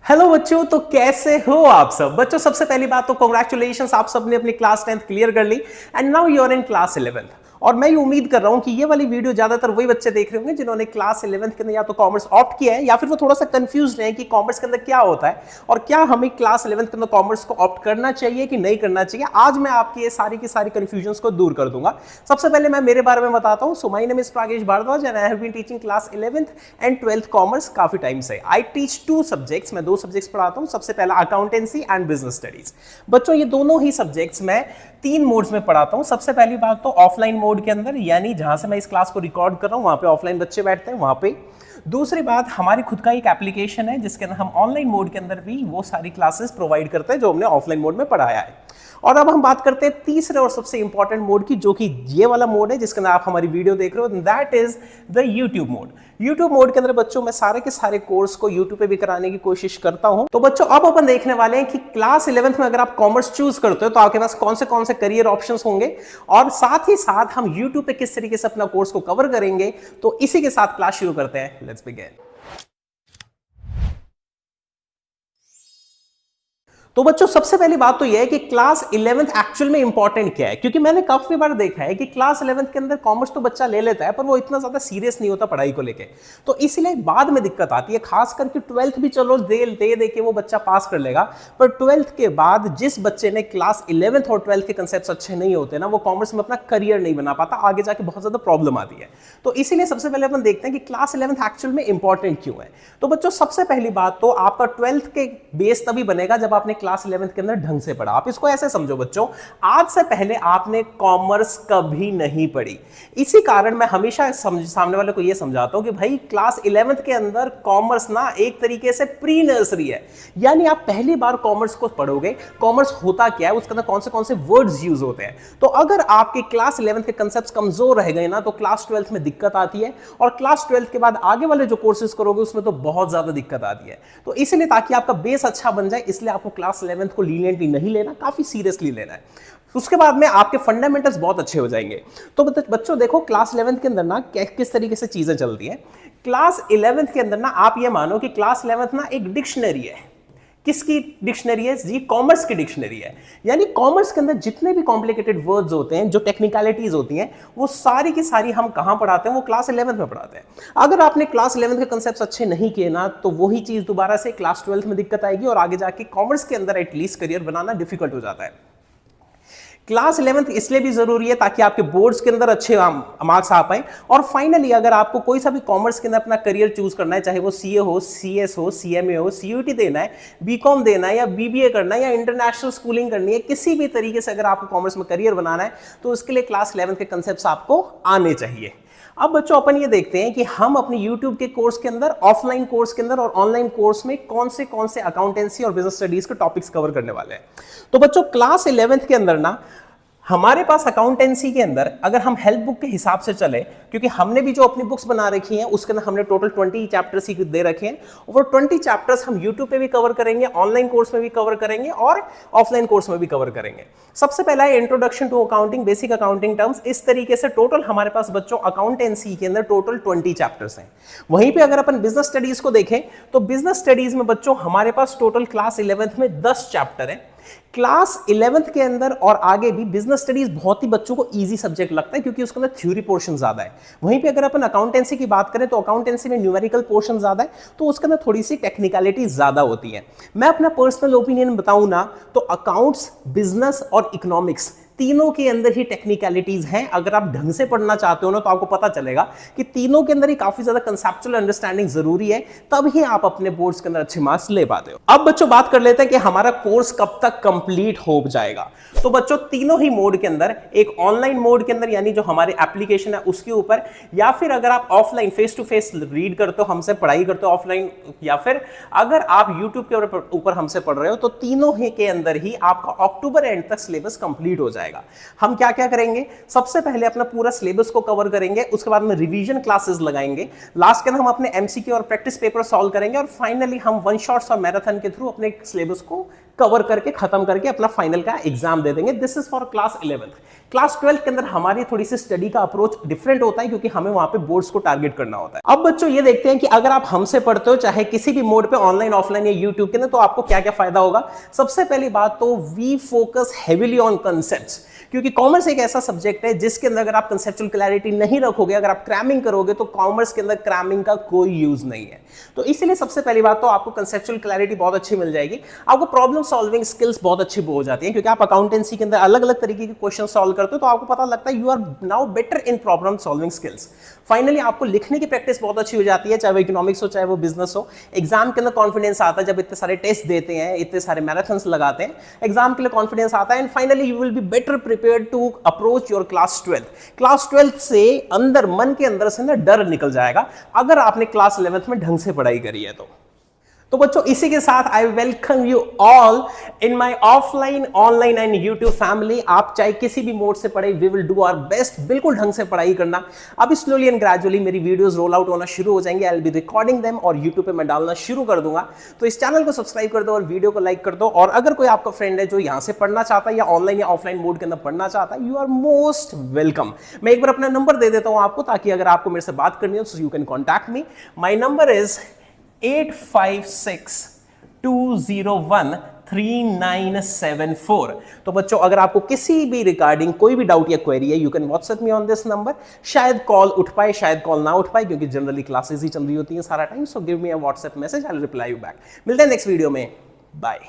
Hello बच्चों, तो कैसे हो आप सब बच्चों। सबसे पहली बात तो कांग्रेचुलेशंस, आप सबने अपनी क्लास 10th क्लियर कर ली and now you are in class 11th। और मैं ये उम्मीद कर रहा हूं कि ये वाली वीडियो ज्यादातर वही बच्चे देख रहे होंगे जिन्होंने क्लास 11th के अंदर या तो कॉमर्स ऑप्ट किया है या फिर वो थोड़ा सा कंफ्यूज है कि कॉमर्स के अंदर क्या होता है और क्या हमें क्लास 11th के अंदर कॉमर्स को ऑप्ट करना चाहिए कि नहीं करना चाहिए। आज मैं आपकी ये सारी की सारी कंफ्यूजन्स को दूर कर दूंगा। सबसे पहले मैं मेरे बारे में बताता हूं। So my name is Pragesh Bhardwaj and I have been teaching class 11th and 12th commerce काफी टाइम से। आई टीच टू सब्जेक्ट्स, मैं दो सब्जेक्ट्स पढ़ाता हूं। सबसे पहला अकाउंटेंसी एंड बिजनेस स्टडीज। बच्चों ये दोनों ही सब्जेक्ट्स मैं 3 मोड्स में पढ़ाता हूं। सबसे पहली बात तो ऑफलाइन मोड के अंदर, यानी जहां से मैं इस क्लास को रिकॉर्ड कर रहा हूं वहां पे ऑफलाइन बच्चे बैठते हैं वहां पे। दूसरी बात, हमारी खुद का एक एप्लीकेशन है जिसके अंदर हम ऑनलाइन मोड के अंदर भी वो सारी क्लासेस प्रोवाइड करते हैं जो हमने ऑफलाइन मोड में पढ़ाया है। और अब हम बात करते हैं तीसरे और सबसे इंपॉर्टेंट मोड की, जो कि ये वाला मोड है जिसके अंदर आप हमारी वीडियो देख रहे हो, that is the YouTube mode. YouTube mode के अंदर बच्चों मैं सारे के सारे कोर्स को यूट्यूब पे भी कराने की कोशिश करता हूं। तो बच्चों अब अपन देखने वाले हैं कि क्लास 11th में अगर आप कॉमर्स चूज करते हो तो आपके पास कौन से करियर ऑप्शंस होंगे और साथ ही साथ हम यूट्यूब पे किस तरीके से अपना कोर्स को कवर करेंगे। तो इसी के साथ क्लास शुरू करते हैं। Let's begin. तो बच्चों सबसे पहली बात तो यह है कि क्लास 11th एक्चुअल में इंपॉर्टेंट क्या है, क्योंकि मैंने काफी बार देखा है कि क्लास 11th के अंदर कॉमर्स तो बच्चा ले लेता है पर वो इतना ज्यादा सीरियस नहीं होता पढ़ाई को लेके। तो इसलिए बाद में दिक्कत आती है, खास करके 12th भी चलो दे के वो बच्चा पास कर लेगा, पर 12th के बाद जिस बच्चे ने क्लास 11th और 12th के कंसेप्ट अच्छे नहीं होते ना, वो कॉमर्स में अपना करियर नहीं बना पाता, आगे जाके बहुत ज्यादा प्रॉब्लम आती है। तो इसीलिए सबसे पहले अपन देखते हैं कि क्लास 11th एक्चुअल में इंपॉर्टेंट क्यों है। तो बच्चों सबसे पहली बात तो आपका 12th के बेस तभी बनेगा जब आपने क्लास 11th के अंदर ढंग से पढ़ा। आप इसको ऐसे समझो बच्चों, आज से पहले आपने कॉमर्स कभी नहीं पढ़ी। इसी कारण मैं हमेशा सामने वाले को यह समझाता हूं कि भाई क्लास 11th के अंदर कॉमर्स ना एक तरीके से प्री नर्सरी है, यानी आप पहली बार कॉमर्स को पढ़ोगे। कॉमर्स होता क्या है, उसके अंदर कौन से वर्ड्स यूज होते हैं। तो अगर आपके क्लास 11th के कंसेप्ट्स कमजोर रह गए ना तो क्लास 12th में दिक्कत आती है, और क्लास 12th के बाद आगे वाले जो कोर्सेज करोगे उसमें तो बहुत ज्यादा दिक्कत आती है। तो इसलिए ताकि आपका बेस अच्छा बन जाए, इसलिए आपको क्लास 11th को लीनियंटली नहीं लेना, काफी सीरियसली लेना है। उसके बाद में आपके फंडामेंटल्स बहुत अच्छे हो जाएंगे। तो बच्चों देखो क्लास 11th के अंदर ना किस तरीके से चीजें चलती हैं। क्लास 11th के अंदर ना आप ये मानो कि क्लास 11th ना एक डिक्शनरी है। किसकी डिक्शनरी है जी? कॉमर्स की डिक्शनरी है। यानी कॉमर्स के अंदर जितने भी कॉम्प्लिकेटेड वर्ड्स होते हैं, जो टेक्निकलिटीज होती हैं, वो सारी की सारी हम कहां पढ़ाते हैं? वो क्लास 11th में पढ़ाते हैं। अगर आपने क्लास 11th के कंसेप्ट्स अच्छे नहीं किए ना तो वही चीज दोबारा से क्लास 12th में दिक्कत आएगी और आगे जाके कॉमर्स के अंदर एटलीस्ट करियर बनाना डिफिकल्ट हो जाता है। क्लास 11th इसलिए भी जरूरी है ताकि आपके बोर्ड्स के अंदर अच्छे मार्क्स आ पाए। और फाइनली अगर आपको कोई सा भी कॉमर्स के अंदर अपना करियर चूज करना है, चाहे वो सीए हो, सीएस हो, सीएमए हो, सीयूटी देना है, बीकॉम देना है या बीबीए करना है या इंटरनेशनल स्कूलिंग करनी है, किसी भी तरीके से अगर आपको कॉमर्स में करियर बनाना है तो उसके लिए क्लास 11th के कंसेप्ट्स आपको आने चाहिए। अब बच्चों अपन ये देखते हैं कि हम अपने YouTube के कोर्स के अंदर, ऑफलाइन कोर्स के अंदर और ऑनलाइन कोर्स में कौन से अकाउंटेंसी और बिजनेस स्टडीज के टॉपिक्स कवर करने वाले हैं। तो बच्चों क्लास 11th के अंदर ना हमारे पास अकाउंटेंसी के अंदर अगर हम हेल्प बुक के हिसाब से चले, क्योंकि हमने भी जो अपनी बुक्स बना रखी हैं उसके अंदर हमने टोटल 20 चैप्टर्स ही दे रखे हैं, और वो 20 चैप्टर्स हम यूट्यूब पे भी कवर करेंगे, ऑनलाइन कोर्स में भी कवर करेंगे और ऑफलाइन कोर्स में भी कवर करेंगे। सबसे पहला है introduction to accounting, basic accounting terms. इस तरीके से टोटल हमारे पास बच्चों अकाउंटेंसी के अंदर टोटल 20 चैप्टर्स हैं। वहीं पे अगर अपन बिजनेस स्टडीज को देखें तो बिजनेस स्टडीज में बच्चों हमारे पास टोटल क्लास 11th में 10 चैप्टर हैं। क्लास 11th के अंदर और आगे भी बिजनेस स्टडीज बहुत ही बच्चों को इजी सब्जेक्ट लगता है क्योंकि उसके अंदर थ्योरी पोर्शन ज्यादा है। वहीं पे अगर अपन अकाउंटेंसी की बात करें तो अकाउंटेंसी में न्यूमेरिकल पोर्शन ज्यादा है, तो उसके अंदर थोड़ी सी टेक्निकलिटी ज्यादा होती है। मैं अपना पर्सनल ओपिनियन बताऊं ना तो अकाउंट्स, बिजनेस और इकोनॉमिक्स तीनों के अंदर ही टेक्निकलिटीज हैं। अगर आप ढंग से पढ़ना चाहते हो ना तो आपको पता चलेगा कि तीनों के अंदर ही काफी ज्यादा कंसेप्चुअल अंडरस्टैंडिंग जरूरी है, तब ही आप अपने बोर्ड्स के अंदर अच्छे मार्क्स ले पाते हो। अब बच्चों बात कर लेते हैं कि हमारा कोर्स कब तक कंप्लीट हो जाएगा। तो बच्चों तीनों ही मोड के अंदर, एक ऑनलाइन मोड के अंदर यानी जो हमारे एप्लीकेशन है उसके ऊपर, या फिर अगर आप offline face to face read करते हो, हमसे पढ़ाई करते हो ऑफलाइन, या फिर अगर आप यूट्यूब के ऊपर हमसे पढ़ रहे हो, तो तीनों ही के अंदर ही आपका अक्टूबर एंड तक सिलेबस कंप्लीट हो जाएगा। हम क्या क्या करेंगे? सबसे पहले अपना पूरा सिलेबस को कवर करेंगे, उसके बाद में रिवीजन क्लासेस लगाएंगे, लास्ट के अंदर हम अपने एमसीक्यू और प्रैक्टिस पेपर सॉल्व करेंगे, और फाइनली हम वन शॉट्स और मैराथन के थ्रू अपने सिलेबस को कवर करके खत्म करके अपना फाइनल का एग्जाम दे देंगे। This is for class 11th। Class 12 के अंदर हमारी थोड़ी सी स्टडी का अप्रोच डिफरेंट होता है क्योंकि हमें वहां पे बोर्ड्स को टारगेट करना होता है। अब बच्चों ये देखते हैं कि अगर आप हमसे पढ़ते हो चाहे किसी भी मोड पे, ऑनलाइन ऑफलाइन या यूट्यूब के अंदर, तो आपको क्या क्या फायदा होगा। सबसे पहली बात तो we focus heavily on concepts, क्योंकि कॉमर्स एक ऐसा सब्जेक्ट है जिसके अंदर अगर आप कंसेप्चुअल क्लैरिटी नहीं रखोगे, अगर आप क्रैमिंग करोगे तो कॉमर्स के अंदर क्रैमिंग का कोई यूज नहीं है। तो इसीलिए सबसे पहली बात तो आपको कंसेप्चुअल क्लैरिटी बहुत अच्छी मिल जाएगी, आपको प्रॉब्लम सॉल्विंग स्किल्स बहुत अच्छी हो जाती है क्योंकि आप अकाउंटेंसी के अंदर अलग अलग तरीके के क्वेश्चन सॉल्व करते हो, तो आपको पता लगता है you are now better in problem solving skills. Finally आपको लिखने की प्रैक्टिस बहुत अच्छी हो जाती है, चाहे वो इकोनॉमिक्स हो चाहे वो बिजनेस हो। एग्जाम के अंदर कॉन्फिडेंस आता है जब इतने सारे टेस्ट देते हैं, इतने सारे मैराथन्स लगाते हैं, एग्जाम के लिए कॉन्फिडेंस आता है and finally you will be better prepared to approach your class 12। Class 12 से अंदर, मन के अंदर से ना डर निकल जाएगा अगर आपने क्लास 11th में ढंग से पढ़ाई करी है तो बच्चों इसी के साथ I welcome you all in my offline, online and YouTube family. आप चाहे किसी भी मोड से पढ़े, we will do our best, बिल्कुल ढंग से पढ़ाई करना। अब स्लोली एंड ग्रेजुअली मेरी वीडियोस रोल आउट होना शुरू हो जाएंगे, I will be recording them और यूट्यूब पे मैं डालना शुरू कर दूंगा। तो इस चैनल को सब्सक्राइब कर दो और वीडियो को लाइक कर दो। और अगर कोई आपका फ्रेंड है जो यहाँ से पढ़ना चाहता है या ऑनलाइन या ऑफलाइन मोड के अंदर पढ़ना चाहता है, यू आर मोस्ट वेलकम। मैं एक बार अपना नंबर दे देता हूँ आपको, ताकि अगर आपको मेरे से बात करनी हो so you can contact me. My number is 8562013974। तो बच्चों अगर आपको किसी भी रिगार्डिंग कोई भी डाउट या क्वेरी है, you can WhatsApp me on this number. शायद कॉल उठ पाए, शायद कॉल ना उठ पाए, क्योंकि जनरली क्लासेस ही चल रही होती हैं सारा time. So give me a WhatsApp message, I will reply you back. मिलते हैं नेक्स्ट वीडियो में, बाय।